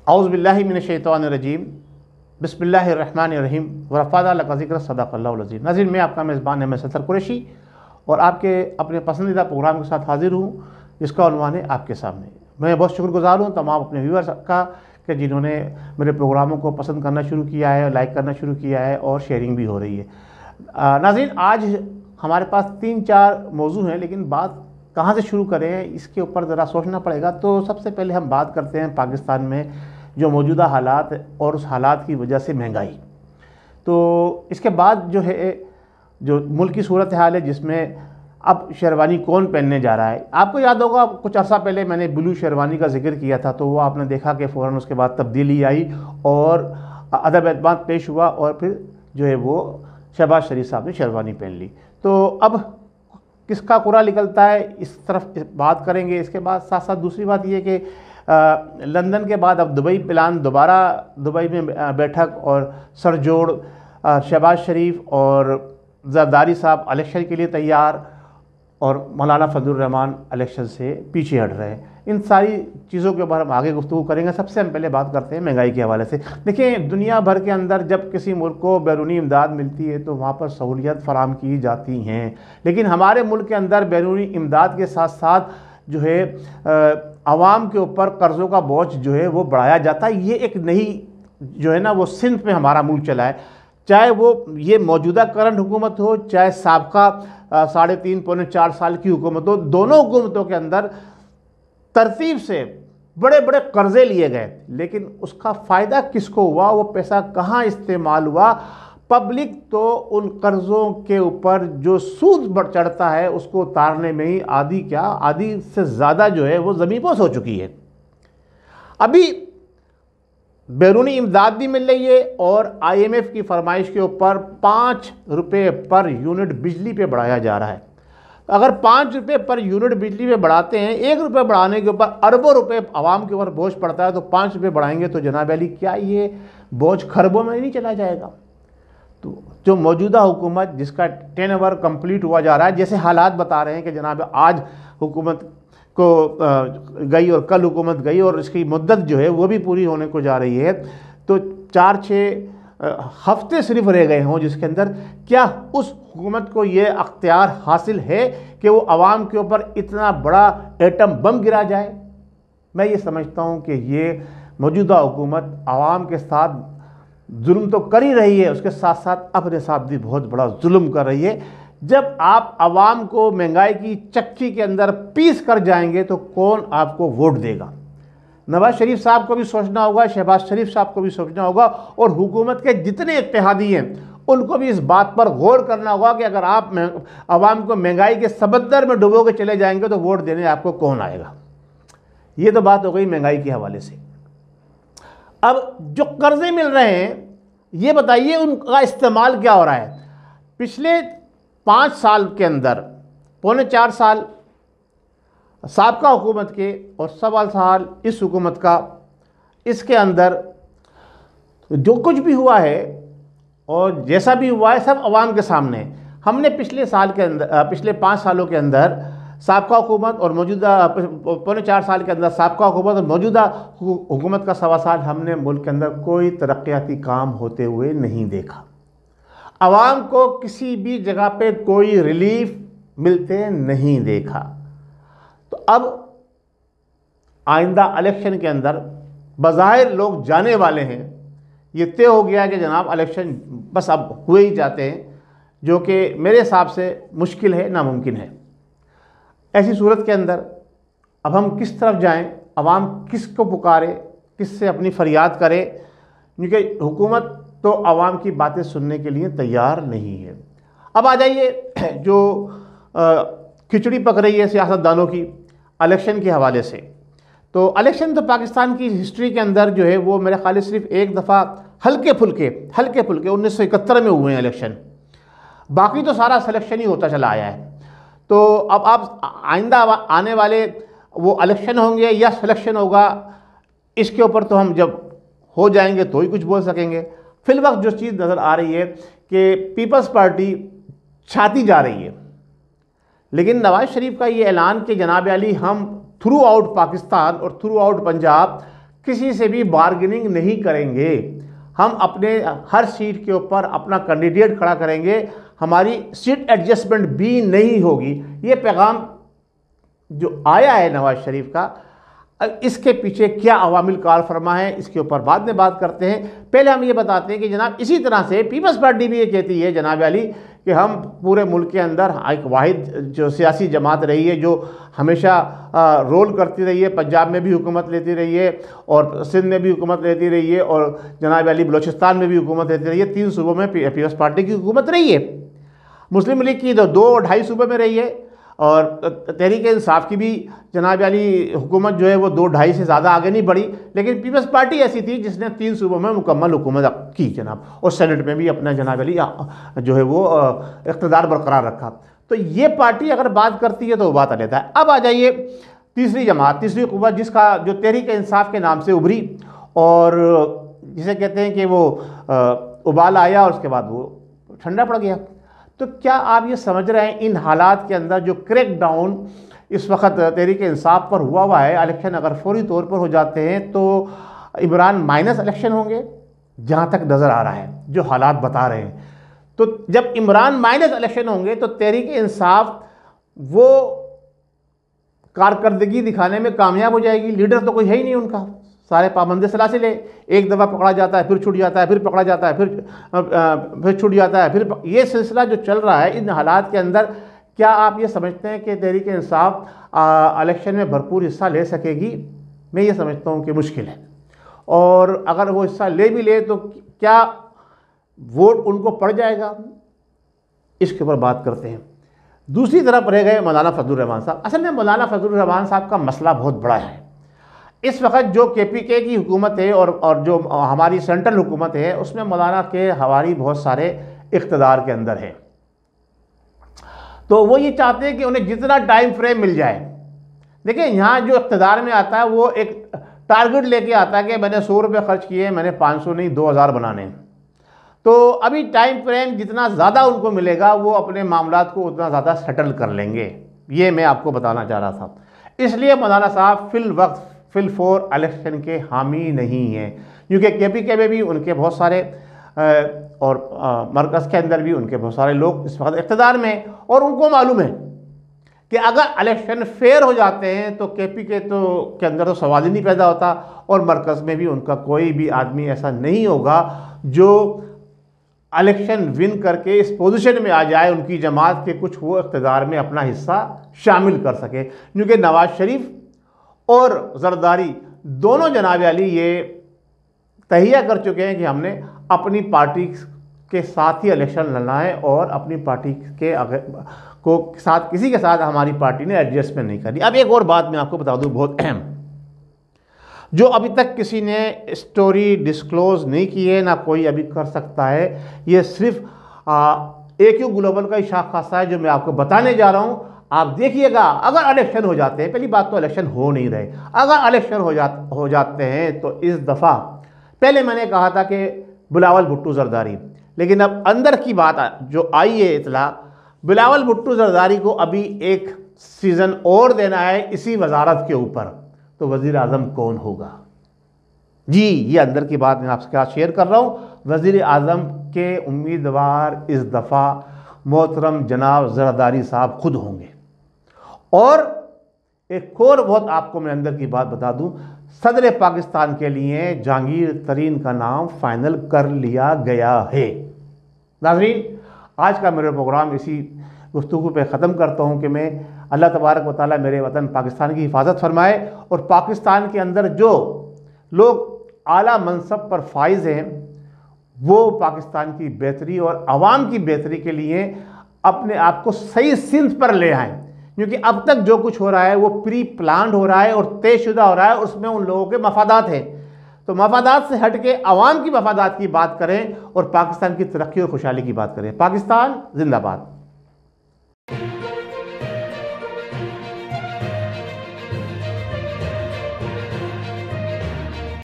औज़ु बिल्लाहि मिनश्शैतानिर्रजीम बिस्मिल्लाहिर्रहमानिर्रहीम व रफ़अना लका ज़िक्र सदक़ल्लाहुल अज़ीम। नाज़रीन, मैं आपका मेज़बान अहमद सत्तर कुरैशी और आपके अपने पसंदीदा प्रोग्राम के साथ हाज़िर हूँ, जिसका उन्वान है आपके सामने। मैं बहुत शुक्रगुज़ार हूँ तमाम अपने व्यूअर्स का कि जिन्होंने मेरे प्रोग्रामों को पसंद करना शुरू किया है, लाइक करना शुरू किया है और शेयरिंग भी हो रही है। नाज़रीन, आज हमारे पास 3-4 मौजू हैं, लेकिन बात कहाँ से शुरू करें इसके ऊपर ज़रा सोचना पड़ेगा। तो सबसे पहले हम बात करते हैं पाकिस्तान में जो मौजूदा हालात और उस हालात की वजह से महंगाई। तो इसके बाद जो है जो मुल्क की सूरत हाल है, जिसमें अब शेरवानी कौन पहनने जा रहा है। आपको याद होगा कुछ अर्सा पहले मैंने ब्लू शेरवानी का जिक्र किया था, तो वो आपने देखा कि फ़ौरन उसके बाद तब्दीली आई और अदब एतमाद पेश हुआ और फिर जो है वो शहबाज शरीफ साहब ने शेरवानी पहन ली। तो अब किसका कुरा निकलता है, इस तरफ बात करेंगे। इसके बाद साथ साथ दूसरी बात ये कि लंदन के बाद अब दुबई प्लान, दोबारा दुबई में बैठक और सरजोड़, शहबाज शरीफ और ज़रदारी साहब इलेक्शन के लिए तैयार और मौलाना फजलुर रहमान इलेक्शन से पीछे हट रहे हैं। इन सारी चीज़ों के ऊपर हम आगे गुफ्तगू करेंगे। सबसे हम पहले बात करते हैं महंगाई के हवाले से। देखिए, दुनिया भर के अंदर जब किसी मुल्क को बैरूनी इमदाद मिलती है तो वहाँ पर सहूलियत फराम की जाती हैं, लेकिन हमारे मुल्क के अंदर बैरूनी इमदाद के साथ साथ जो है आवाम के ऊपर कर्ज़ों का बोझ जो है वो बढ़ाया जाता है। ये एक नई जो है ना वो सिंथ में हमारा मुल्क चला है, चाहे वो ये मौजूदा करंट हुकूमत हो, चाहे साबका 3.5-4 साल की हुकूमत हो। दोनों हुकूमतों के अंदर तरतीब से बड़े बड़े कर्ज़े लिए गए, लेकिन उसका फ़ायदा किसको हुआ, वो पैसा कहाँ इस्तेमाल हुआ? पब्लिक तो उन कर्ज़ों के ऊपर जो सूद बढ़ चढ़ता है उसको उतारने में ही आधी से ज़्यादा जो है वो ज़मीपोश हो चुकी है। अभी बैरूनी इमदाद भी मिल रही है और IMF की फरमाइश के ऊपर 5 रुपये पर यूनिट बिजली पे बढ़ाया जा रहा है। अगर 5 रुपये पर यूनिट बिजली पे बढ़ाते हैं, 1 रुपये बढ़ाने के ऊपर अरबों रुपए आवाम के ऊपर बोझ पड़ता है, तो 5 रुपये बढ़ाएंगे तो जनाब अली क्या ये बोझ खरबों में नहीं चला जाएगा? तो जो मौजूदा हुकूमत जिसका टेनओवर कंप्लीट हुआ जा रहा है, जैसे हालात बता रहे हैं कि जनाब आज हुकूमत को गई और कल हुकूमत गई और इसकी मुद्दत जो है वो भी पूरी होने को जा रही है, तो 4-6 हफ्ते सिर्फ रह गए हों, जिसके अंदर क्या उस हुकूमत को ये अख्तियार हासिल है कि वो आवाम के ऊपर इतना बड़ा एटम बम गिरा जाए? मैं ये समझता हूँ कि ये मौजूदा हुकूमत आवाम के साथ जुल्म तो कर ही रही है, उसके साथ साथ अपने साथ भी बहुत बड़ा जुल्म कर रही है। जब आप आवाम को महंगाई की चक्की के अंदर पीस कर जाएंगे तो कौन आपको वोट देगा? नवाज शरीफ साहब को भी सोचना होगा, शहबाज शरीफ साहब को भी सोचना होगा और हुकूमत के जितने इत्तेहादी हैं उनको भी इस बात पर गौर करना होगा कि अगर आप आवाम को महंगाई के समंदर में डुबो के चले जाएंगे तो वोट देने आपको कौन आएगा? ये तो बात हो गई महंगाई के हवाले से। अब जो कर्जे मिल रहे हैं, ये बताइए उनका इस्तेमाल क्या हो रहा है? पिछले 5 साल के अंदर, 3.25 साल साबका हुकूमत के और 1.25 साल इस हुकूमत का, इसके अंदर जो कुछ भी हुआ है और जैसा भी हुआ है सब अवाम के सामने। हमने पिछले 5 सालों के अंदर साबका हुकूमत और मौजूदा 3.25 साल के अंदर साबका हुकूमत और मौजूदा हुकूमत का 1.25 साल हमने मुल्क के अंदर कोई तरक्याती काम होते हुए नहीं देखा। आवाम को किसी भी जगह पे कोई रिलीफ मिलते नहीं देखा। तो अब आइंदा इलेक्शन के अंदर बज़ाहिर लोग जाने वाले हैं, ये तय हो गया कि जनाब इलेक्शन बस अब हुए ही जाते हैं, जो कि मेरे हिसाब से मुश्किल है, नामुमकिन है। ऐसी सूरत के अंदर अब हम किस तरफ जाएं? अवाम किसको पुकारे, किससे अपनी फरियाद करे? क्योंकि हुकूमत तो आवाम की बातें सुनने के लिए तैयार नहीं है। अब आ जाइए जो खिचड़ी पक रही है सियासतदानों की इलेक्शन के हवाले से। तो इलेक्शन तो पाकिस्तान की हिस्ट्री के अंदर जो है वो मेरे ख्याल से सिर्फ एक दफ़ा हल्के फुल्के 1971 में हुए हैं इलेक्शन, बाकी तो सारा सिलेक्शन ही होता चला आया है। तो अब आप आइंदा आने वाले वो इलेक्शन होंगे या सिलेक्शन होगा, इसके ऊपर तो हम जब हो जाएंगे तो ही कुछ बोल सकेंगे। फिल वक्त जो चीज़ नज़र आ रही है कि पीपल्स पार्टी छाती जा रही है, लेकिन नवाज शरीफ का ये ऐलान कि जनाब अली हम थ्रू आउट पाकिस्तान और थ्रू आउट पंजाब किसी से भी बार्गेनिंग नहीं करेंगे। हम अपने हर सीट के ऊपर अपना कैंडिडेट खड़ा करेंगे, हमारी सीट एडजस्टमेंट भी नहीं होगी। ये पैगाम जो आया है नवाज शरीफ का, अब इसके पीछे क्या अवामिल कार फरमा है, इसके ऊपर बाद में बात करते हैं। पहले हम ये बताते हैं कि जनाब इसी तरह से पीपल्स पार्टी भी ये कहती है जनाब अली कि हम पूरे मुल्क के अंदर एक वाहिद जो सियासी जमात रही है जो हमेशा रोल करती रही है, पंजाब में भी हुकूमत लेती रही है और सिंध में भी हुकूमत लेती रही है और जनाब अली बलोचिस्तान में भी हुकूमत लेती रही है। 3 सूबों में पीपल्स पार्टी की हुकूमत रही है। मुस्लिम लीग की तो 2-2.5 सूबे में रही है और तहरीक इंसाफ की भी जनाब अली हुकूमत जो है वो 2-2.5 से ज़्यादा आगे नहीं बढ़ी। लेकिन पीपल्स पार्टी ऐसी थी जिसने 3 सूबों में मुकम्मल हुकूमत की जनाब, और सेनेट में भी अपना जनाब अली जो है वो इक़्तिदार बरकरार रखा। तो ये पार्टी अगर बात करती है तो वो बात अलग है। अब आ जाइए तीसरी जमात, तीसरी क़ुव्वत जिसका जो तहरीक इंसाफ के नाम से उभरी और जिसे कहते हैं कि वो उबाल आया और उसके बाद वो ठंडा पड़ गया। तो क्या आप ये समझ रहे हैं इन हालात के अंदर जो क्रैक डाउन इस वक्त तहरीक इंसाफ पर हुआ है, इलेक्शन अगर फौरी तौर पर हो जाते हैं तो इमरान माइनस इलेक्शन होंगे, जहाँ तक नज़र आ रहा है जो हालात बता रहे हैं। तो जब इमरान माइनस इलेक्शन होंगे तो तहरीक इंसाफ वो कारकर्दगी दिखाने में कामयाब हो जाएगी। लीडर तो कोई है ही नहीं उनका, सारे पाबंद सलासिले, एक दफ़ा पकड़ा जाता है फिर छूट जाता है, फिर पकड़ा जाता है फिर छूट जाता है, फिर ये सिलसिला जो चल रहा है। इन हालात के अंदर क्या आप ये समझते हैं कि तहरीक इंसाफ इलेक्शन में भरपूर हिस्सा ले सकेगी? मैं ये समझता हूँ कि मुश्किल है, और अगर वो हिस्सा ले भी ले तो क्या वोट उनको पड़ जाएगा, इसके ऊपर बात करते हैं। दूसरी तरफ रह गए मौलाना फजलुर रहमान साहब। असल में मौलाना फजलुर रहमान साहब का मसला बहुत बड़ा है। इस वक्त जो KPK की हुकूमत है और जो हमारी सेंट्रल हुकूमत है उसमें मौलाना के हवारी बहुत सारे इक़्तिदार के अंदर है। तो वो ये चाहते हैं कि उन्हें जितना टाइम फ्रेम मिल जाए। देखिए यहाँ जो इक़्तिदार में आता है वो एक टारगेट लेके आता है कि मैंने 100 रुपये खर्च किए, मैंने 500 नहीं 2000 बनाने। तो अभी टाइम फ्रेम जितना ज़्यादा उनको मिलेगा वो अपने मामलात को उतना ज़्यादा सेटल कर लेंगे। ये मैं आपको बताना चाह रहा था। इसलिए मौलाना साहब फिल फॉर इलेक्शन के हामी नहीं हैं, क्योंकि KPK में भी उनके बहुत सारे और मरकज़ के अंदर भी उनके बहुत सारे लोग इस वक्त इक़्तिदार में, और उनको मालूम है कि अगर इलेक्शन फेयर हो जाते हैं तो KPK के अंदर तो सवाल ही नहीं पैदा होता, और मरकज़ में भी उनका कोई भी आदमी ऐसा नहीं होगा जो इलेक्शन विन करके इस पोजीशन में आ जाए उनकी जमात के कुछ वो इक़्तिदार में अपना हिस्सा शामिल कर सके। क्योंकि नवाज शरीफ और जरदारी दोनों जनाब अली ये तहिया कर चुके हैं कि हमने अपनी पार्टी के साथ ही इलेक्शन लड़ना है और अपनी पार्टी के साथ किसी के साथ हमारी पार्टी ने एडजस्टमेंट नहीं करी। अब एक और बात मैं आपको बता दूं बहुत अहम, जो अभी तक किसी ने स्टोरी डिस्क्लोज नहीं की है, ना कोई अभी कर सकता है। ये सिर्फ AQ ग्लोबल का ही शाख खासा है जो मैं आपको बताने जा रहा हूँ। आप देखिएगा अगर इलेक्शन हो जाते हैं, पहली बात तो इलेक्शन हो नहीं रहे, अगर इलेक्शन हो जाते हैं तो इस दफ़ा, पहले मैंने कहा था कि बिलावल भुट्टो जरदारी, लेकिन अब अंदर की बात जो आई है इतला, बिलावल भुट्टो जरदारी को अभी एक सीज़न और देना है इसी वजारत के ऊपर, तो वज़ीर आज़म कौन होगा? जी ये अंदर की बात मैं आपके साथ शेयर कर रहा हूँ। वज़ीर आज़म के उम्मीदवार इस दफ़ा मोहतरम जनाब जरदारी साहब खुद होंगे। और एक और बहुत आपको मैं अंदर की बात बता दूं, सदर पाकिस्तान के लिए जहांगीर तरीन का नाम फाइनल कर लिया गया है। नाज़रीन, आज का मेरा प्रोग्राम इसी गुफ्तगू पे ख़त्म करता हूं कि मैं अल्लाह तबारक व तआला मेरे वतन पाकिस्तान की हिफाजत फरमाए, और पाकिस्तान के अंदर जो लोग आला मनसब पर फाइज हैं वो पाकिस्तान की बेहतरी और आवाम की बेहतरी के लिए अपने आप को सही सिंध पर ले आएँ। क्योंकि अब तक जो कुछ हो रहा है वो प्री प्लान्ड हो रहा है और तयशुदा हो रहा है, उसमें उन लोगों के मफादात हैं। तो मफादात से हट के आवाम की मफादात की बात करें और पाकिस्तान की तरक्की और खुशहाली की बात करें। पाकिस्तान जिंदाबाद।